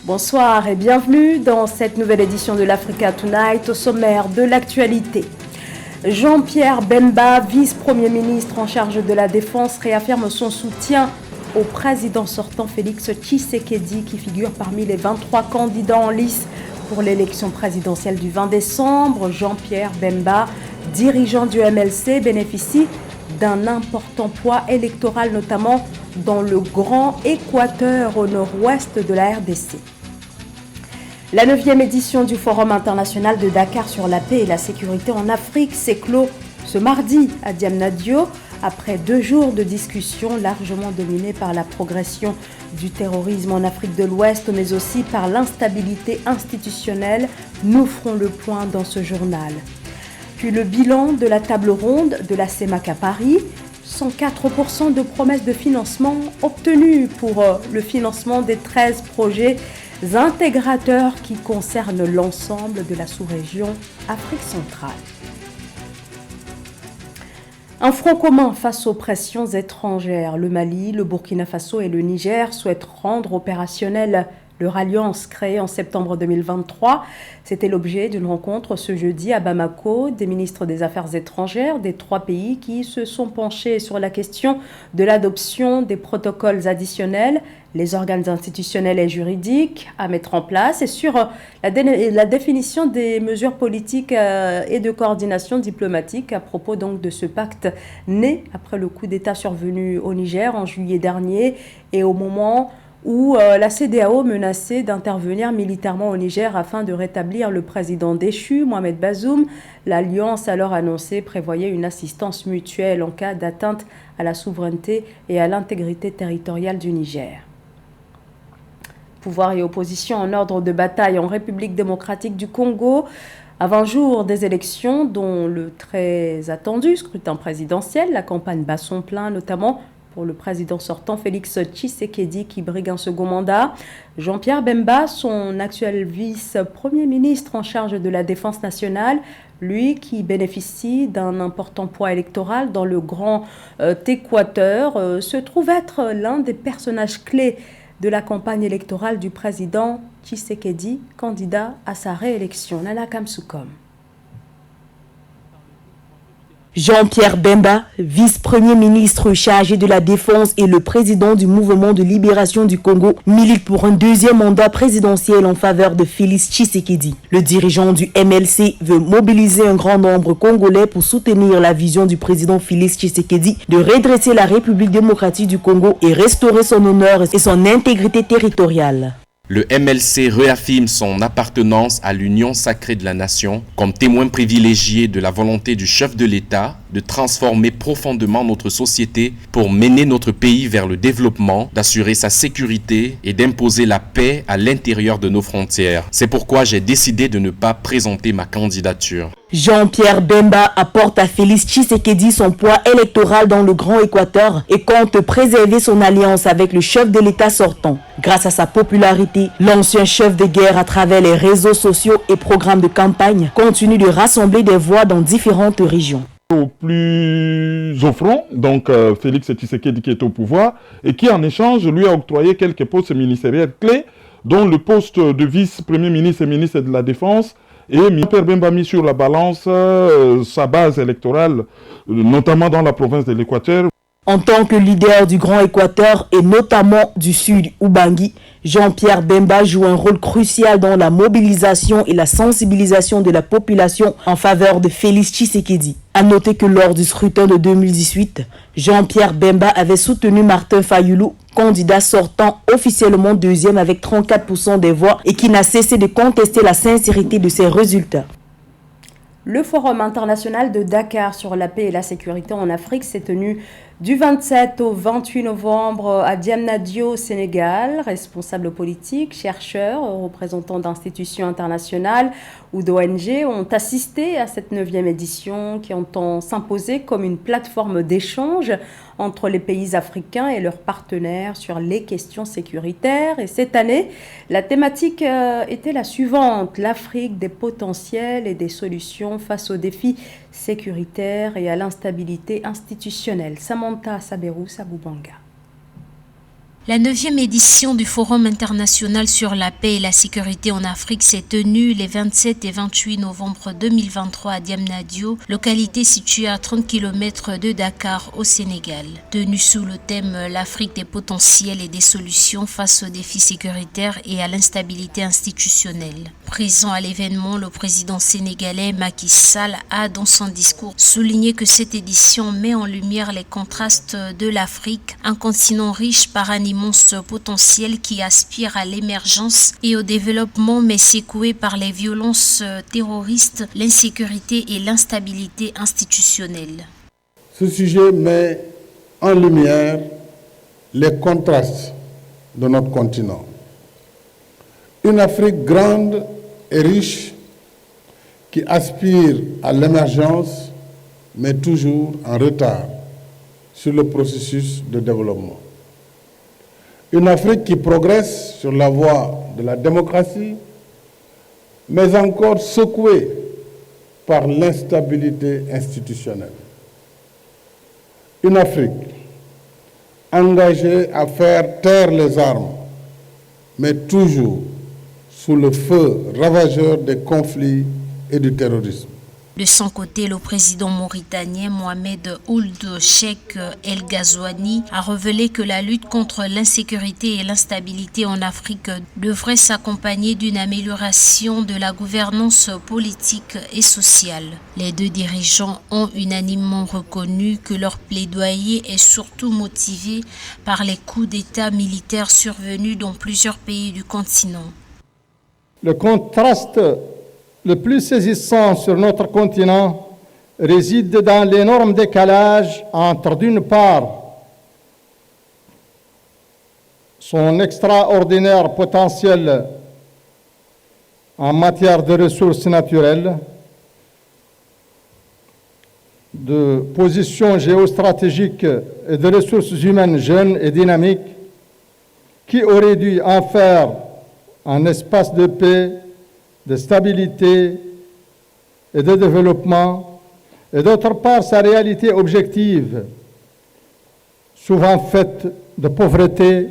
Bonsoir et bienvenue dans cette nouvelle édition de l'Africa Tonight. Au sommaire de l'actualité, Jean-Pierre Bemba, vice-premier ministre en charge de la Défense, réaffirme son soutien au président sortant Félix Tshisekedi qui figure parmi les 23 candidats en lice pour l'élection présidentielle du 20 décembre. Jean-Pierre Bemba, dirigeant du MLC, bénéficie d'un important poids électoral, notamment dans le Grand Équateur au nord-ouest de la RDC. La 9e édition du Forum international de Dakar sur la paix et la sécurité en Afrique s'est clos ce mardi à Diamniadio après 2 jours de discussions largement dominées par la progression du terrorisme en Afrique de l'Ouest, mais aussi par l'instabilité institutionnelle. Nous ferons le point dans ce journal. Puis le bilan de la table ronde de la CEMAC à Paris, 104% de promesses de financement obtenues pour le financement des 13 projets intégrateurs qui concernent l'ensemble de la sous-région Afrique centrale. Un front commun face aux pressions étrangères. Le Mali, le Burkina Faso et le Niger souhaitent rendre opérationnel leur alliance créée en septembre 2023. C'était l'objet d'une rencontre ce jeudi à Bamako des ministres des Affaires étrangères des 3 pays qui se sont penchés sur la question de l'adoption des protocoles additionnels, les organes institutionnels et juridiques à mettre en place et sur la définition des mesures politiques et de coordination diplomatique à propos donc de ce pacte né après le coup d'État survenu au Niger en juillet dernier et au moment où la CEDEAO menaçait d'intervenir militairement au Niger afin de rétablir le président déchu, Mohamed Bazoum. L'alliance alors annoncée prévoyait une assistance mutuelle en cas d'atteinte à la souveraineté et à l'intégrité territoriale du Niger. Pouvoir et opposition en ordre de bataille en République démocratique du Congo, à 20 jours des élections, dont le très attendu scrutin présidentiel, la campagne bat son plein, notamment pour le président sortant Félix Tshisekedi qui brigue un second mandat. Jean-Pierre Bemba, son actuel vice-premier ministre en charge de la Défense nationale, lui qui bénéficie d'un important poids électoral dans le Grand Équateur, se trouve être l'un des personnages clés de la campagne électorale du président Tshisekedi, candidat à sa réélection. Nana Kamsukom. Jean-Pierre Bemba, vice-premier ministre chargé de la Défense et le président du mouvement de libération du Congo, milite pour un 2e mandat présidentiel en faveur de Félix Tshisekedi. Le dirigeant du MLC veut mobiliser un grand nombre congolais pour soutenir la vision du président Félix Tshisekedi de redresser la République démocratique du Congo et restaurer son honneur et son intégrité territoriale. Le MLC réaffirme son appartenance à l'union sacrée de la nation comme témoin privilégié de la volonté du chef de l'État de transformer profondément notre société pour mener notre pays vers le développement, d'assurer sa sécurité et d'imposer la paix à l'intérieur de nos frontières. C'est pourquoi j'ai décidé de ne pas présenter ma candidature. Jean-Pierre Bemba apporte à Félix Tshisekedi son poids électoral dans le Grand Équateur et compte préserver son alliance avec le chef de l'État sortant. Grâce à sa popularité, l'ancien chef de guerre à travers les réseaux sociaux et programmes de campagne continue de rassembler des voix dans différentes régions. Au plus offrant, donc Félix Tshisekedi qui est au pouvoir et qui en échange lui a octroyé quelques postes ministériels clés, dont le poste de vice-premier ministre et ministre de la Défense. Et Jean-Pierre Bemba a mis sur la balance sa base électorale, notamment dans la province de l'Équateur. En tant que leader du Grand Équateur et notamment du Sud Ubangi, Jean-Pierre Bemba joue un rôle crucial dans la mobilisation et la sensibilisation de la population en faveur de Félix Tshisekedi. A noter que lors du scrutin de 2018, Jean-Pierre Bemba avait soutenu Martin Fayoulou, candidat sortant officiellement 2e avec 34% des voix et qui n'a cessé de contester la sincérité de ses résultats. Le Forum international de Dakar sur la paix et la sécurité en Afrique s'est tenu du 27 au 28 novembre à Diamniadio, au Sénégal. Responsables politiques, chercheurs, représentants d'institutions internationales ou d'ONG ont assisté à cette 9e édition qui entend s'imposer comme une plateforme d'échange entre les pays africains et leurs partenaires sur les questions sécuritaires. Et cette année, la thématique était la suivante: l'Afrique des potentiels et des solutions face aux défis sécuritaires et à l'instabilité institutionnelle. Samantha Saberou Sabubanga. La 9e édition du Forum international sur la paix et la sécurité en Afrique s'est tenue les 27 et 28 novembre 2023 à Diamniadio, localité située à 30 km de Dakar au Sénégal. Tenue sous le thème « L'Afrique des potentiels et des solutions face aux défis sécuritaires et à l'instabilité institutionnelle ». Présent à l'événement, le président sénégalais Macky Sall a dans son discours souligné que cette édition met en lumière les contrastes de l'Afrique, un continent riche par un immense potentiel qui aspire à l'émergence et au développement mais secoué par les violences terroristes, l'insécurité et l'instabilité institutionnelle. Ce sujet met en lumière les contrastes de notre continent. Une Afrique grande et riche qui aspire à l'émergence mais toujours en retard sur le processus de développement. Une Afrique qui progresse sur la voie de la démocratie, mais encore secouée par l'instabilité institutionnelle. Une Afrique engagée à faire taire les armes, mais toujours sous le feu ravageur des conflits et du terrorisme. De son côté, le président mauritanien Mohamed Ould Cheikh El Ghazouani a révélé que la lutte contre l'insécurité et l'instabilité en Afrique devrait s'accompagner d'une amélioration de la gouvernance politique et sociale. Les deux dirigeants ont unanimement reconnu que leur plaidoyer est surtout motivé par les coups d'État militaires survenus dans plusieurs pays du continent. Le contraste le plus saisissant sur notre continent réside dans l'énorme décalage entre, d'une part, son extraordinaire potentiel en matière de ressources naturelles, de position géostratégique et de ressources humaines jeunes et dynamiques, qui aurait dû en faire un espace de paix, de stabilité et de développement, et d'autre part sa réalité objective, souvent faite de pauvreté,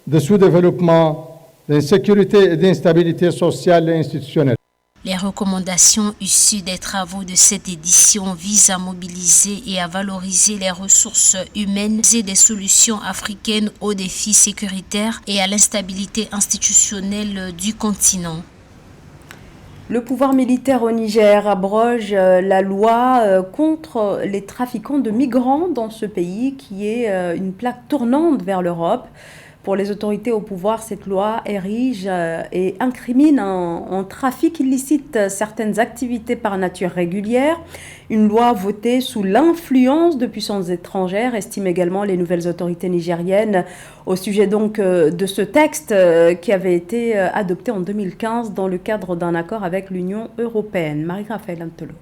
de sous-développement, d'insécurité et d'instabilité sociale et institutionnelle. Les recommandations issues des travaux de cette édition visent à mobiliser et à valoriser les ressources humaines et des solutions africaines aux défis sécuritaires et à l'instabilité institutionnelle du continent. Le pouvoir militaire au Niger abroge la loi contre les trafiquants de migrants dans ce pays qui est une plaque tournante vers l'Europe. Pour les autorités au pouvoir, cette loi érige et incrimine en trafic illicite certaines activités par nature régulière. Une loi votée sous l'influence de puissances étrangères, estiment également les nouvelles autorités nigériennes, au sujet donc de ce texte qui avait été adopté en 2015 dans le cadre d'un accord avec l'Union européenne. Marie-Raphaël Antelo.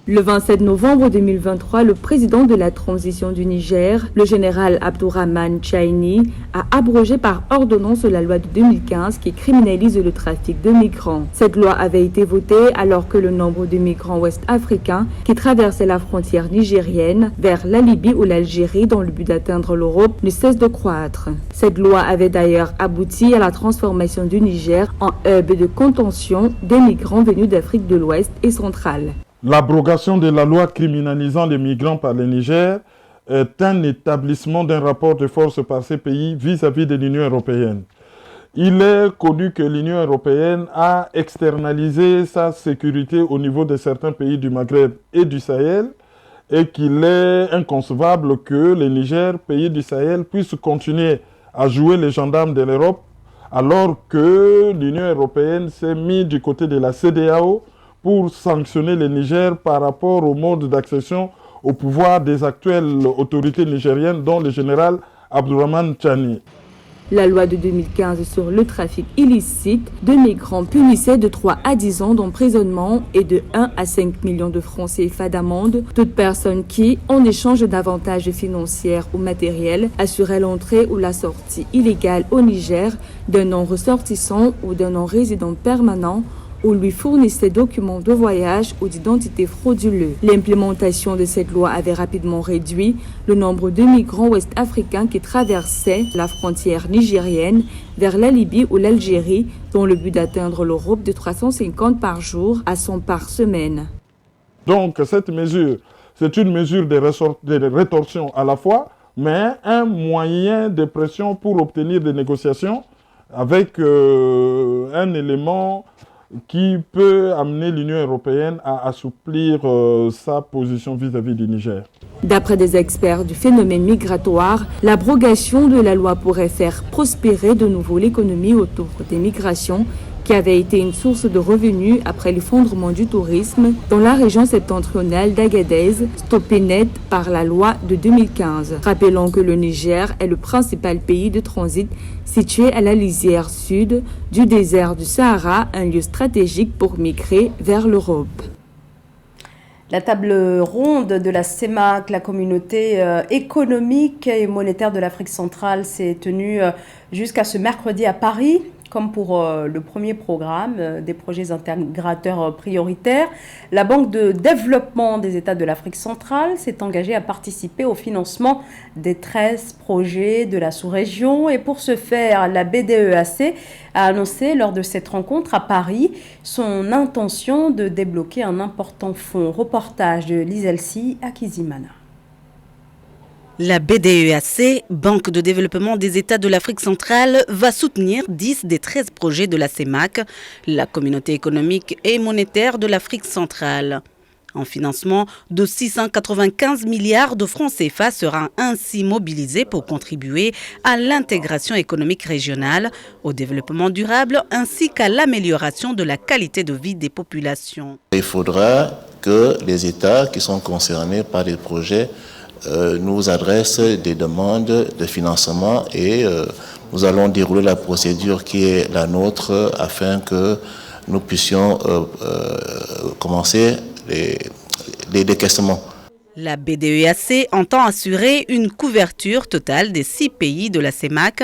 Le 27 novembre 2023, le président de la transition du Niger, le général Abdourahmane Tchiani, a abrogé par ordonnance la loi de 2015 qui criminalise le trafic de migrants. Cette loi avait été votée alors que le nombre de migrants ouest-africains qui traversaient la frontière nigérienne vers la Libye ou l'Algérie dans le but d'atteindre l'Europe ne cesse de croître. Cette loi avait d'ailleurs abouti à la transformation du Niger en hub de contention des migrants venus d'Afrique de l'Ouest et centrale. L'abrogation de la loi criminalisant les migrants par le Niger est un établissement d'un rapport de force par ces pays vis-à-vis de l'Union européenne. Il est connu que l'Union européenne a externalisé sa sécurité au niveau de certains pays du Maghreb et du Sahel et qu'il est inconcevable que le Niger, pays du Sahel, puisse continuer à jouer les gendarmes de l'Europe alors que l'Union européenne s'est mise du côté de la CEDEAO pour sanctionner le Niger par rapport au mode d'accession au pouvoir des actuelles autorités nigériennes, dont le général Abdourahmane Tchiani. La loi de 2015 sur le trafic illicite de migrants punissait de 3 à 10 ans d'emprisonnement et de 1 à 5 millions de francs CFA d'amende toute personne qui, en échange d'avantages financiers ou matériels, assurait l'entrée ou la sortie illégale au Niger d'un non-ressortissant ou d'un non-résident permanent ou lui fournissait documents de voyage ou d'identité frauduleux. L'implémentation de cette loi avait rapidement réduit le nombre de migrants ouest-africains qui traversaient la frontière nigérienne vers la Libye ou l'Algérie dans le but d'atteindre l'Europe de 350 par jour à 100 par semaine. Donc cette mesure, c'est une mesure de rétorsion à la fois, mais un moyen de pression pour obtenir des négociations avec un élément qui peut amener l'Union européenne à assouplir sa position vis-à-vis du Niger. D'après des experts du phénomène migratoire, l'abrogation de la loi pourrait faire prospérer de nouveau l'économie autour des migrations, qui avait été une source de revenus après l'effondrement du tourisme dans la région septentrionale d'Agadez, stoppée net par la loi de 2015. Rappelons que le Niger est le principal pays de transit situé à la lisière sud du désert du Sahara, un lieu stratégique pour migrer vers l'Europe. La table ronde de la CEMAC, la communauté économique et monétaire de l'Afrique centrale, s'est tenue jusqu'à ce mercredi à Paris. Comme pour le premier programme des projets intégrateurs prioritaires, la Banque de développement des États de l'Afrique centrale s'est engagée à participer au financement des 13 projets de la sous-région. Et pour ce faire, la BDEAC a annoncé lors de cette rencontre à Paris son intention de débloquer un important fonds. Reportage de Lizelsi Akizimana. La BDEAC, Banque de développement des États de l'Afrique centrale, va soutenir 10 des 13 projets de la CEMAC, la communauté économique et monétaire de l'Afrique centrale. Un financement de 695 milliards de francs CFA sera ainsi mobilisé pour contribuer à l'intégration économique régionale, au développement durable ainsi qu'à l'amélioration de la qualité de vie des populations. Il faudra que les États qui sont concernés par les projets nous adresse des demandes de financement et nous allons dérouler la procédure qui est la nôtre afin que nous puissions commencer les décaissements. La BDEAC entend assurer une couverture totale des 6 pays de la CEMAC,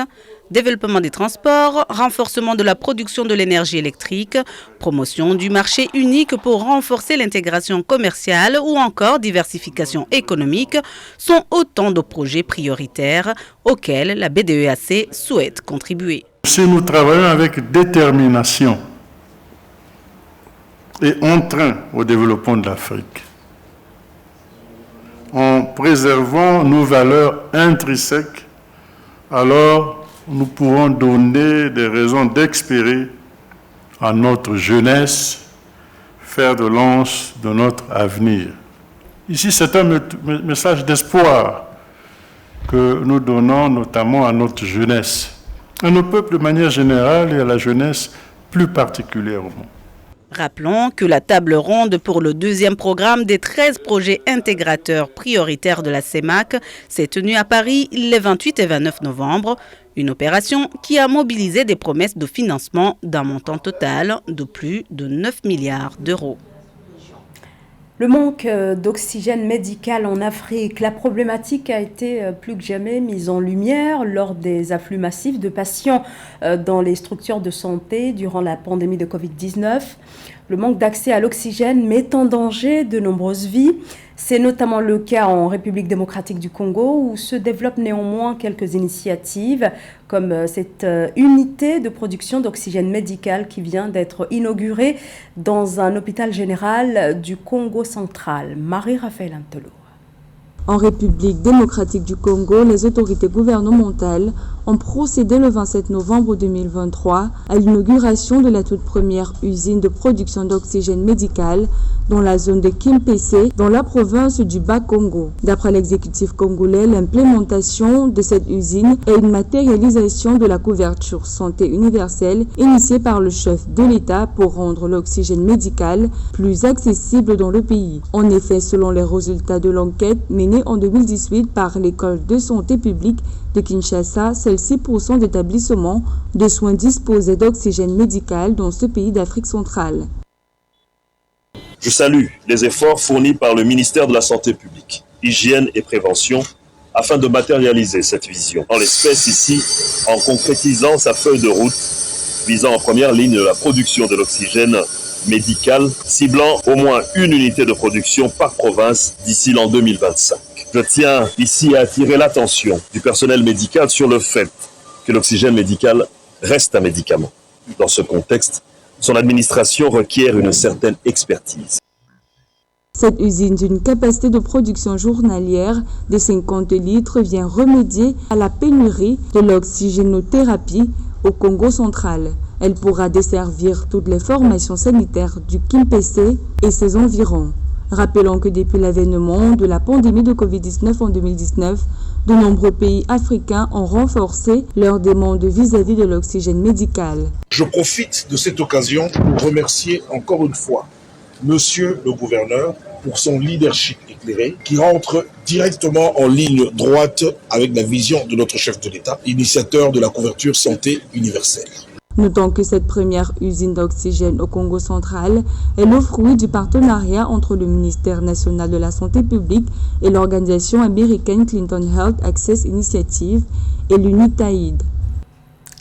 développement des transports, renforcement de la production de l'énergie électrique, promotion du marché unique pour renforcer l'intégration commerciale ou encore diversification économique sont autant de projets prioritaires auxquels la BDEAC souhaite contribuer. Si nous travaillons avec détermination et entrain au développement de l'Afrique, en préservant nos valeurs intrinsèques, alors nous pourrons donner des raisons d'espérer à notre jeunesse, faire de lance de notre avenir. Ici, c'est un message d'espoir que nous donnons notamment à notre jeunesse, à nos peuples de manière générale et à la jeunesse plus particulièrement. Rappelons que la table ronde pour le deuxième programme des 13 projets intégrateurs prioritaires de la CEMAC s'est tenue à Paris les 28 et 29 novembre. Une opération qui a mobilisé des promesses de financement d'un montant total de plus de 9 milliards d'euros. Le manque d'oxygène médical en Afrique, la problématique a été plus que jamais mise en lumière lors des afflux massifs de patients dans les structures de santé durant la pandémie de Covid-19. Le manque d'accès à l'oxygène met en danger de nombreuses vies. C'est notamment le cas en République démocratique du Congo où se développent néanmoins quelques initiatives comme cette unité de production d'oxygène médical qui vient d'être inaugurée dans un hôpital général du Congo central. Marie-Raphaël Antelo. En République démocratique du Congo, les autorités gouvernementales ont procédé le 27 novembre 2023 à l'inauguration de la toute première usine de production d'oxygène médical dans la zone de Kimpese, dans la province du Bas-Congo. D'après l'exécutif congolais, l'implémentation de cette usine est une matérialisation de la couverture santé universelle initiée par le chef de l'État pour rendre l'oxygène médical plus accessible dans le pays. En effet, selon les résultats de l'enquête menée en 2018 par l'école de santé publique de Kinshasa, seuls 6% d'établissements de soins disposaient d'oxygène médical dans ce pays d'Afrique centrale. Je salue les efforts fournis par le ministère de la Santé publique, Hygiène et Prévention afin de matérialiser cette vision. En l'espèce ici, en concrétisant sa feuille de route visant en première ligne la production de l'oxygène médicale, ciblant au moins une unité de production par province d'ici l'an 2025. Je tiens ici à attirer l'attention du personnel médical sur le fait que l'oxygène médical reste un médicament. Dans ce contexte, son administration requiert une certaine expertise. Cette usine d'une capacité de production journalière de 50 litres vient remédier à la pénurie de l'oxygénothérapie au Congo central. Elle pourra desservir toutes les formations sanitaires du Kimpese et ses environs. Rappelons que depuis l'avènement de la pandémie de Covid-19 en 2019, de nombreux pays africains ont renforcé leurs demandes vis-à-vis de l'oxygène médical. Je profite de cette occasion pour remercier encore une fois Monsieur le gouverneur pour son leadership éclairé qui rentre directement en ligne droite avec la vision de notre chef de l'État, initiateur de la couverture santé universelle. Notons que cette première usine d'oxygène au Congo central est le fruit du partenariat entre le ministère national de la Santé publique et l'organisation américaine Clinton Health Access Initiative et l'UNITAID.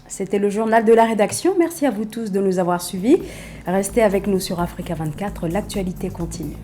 C'était le journal de la rédaction. Merci à vous tous de nous avoir suivis. Restez avec nous sur Africa 24, l'actualité continue.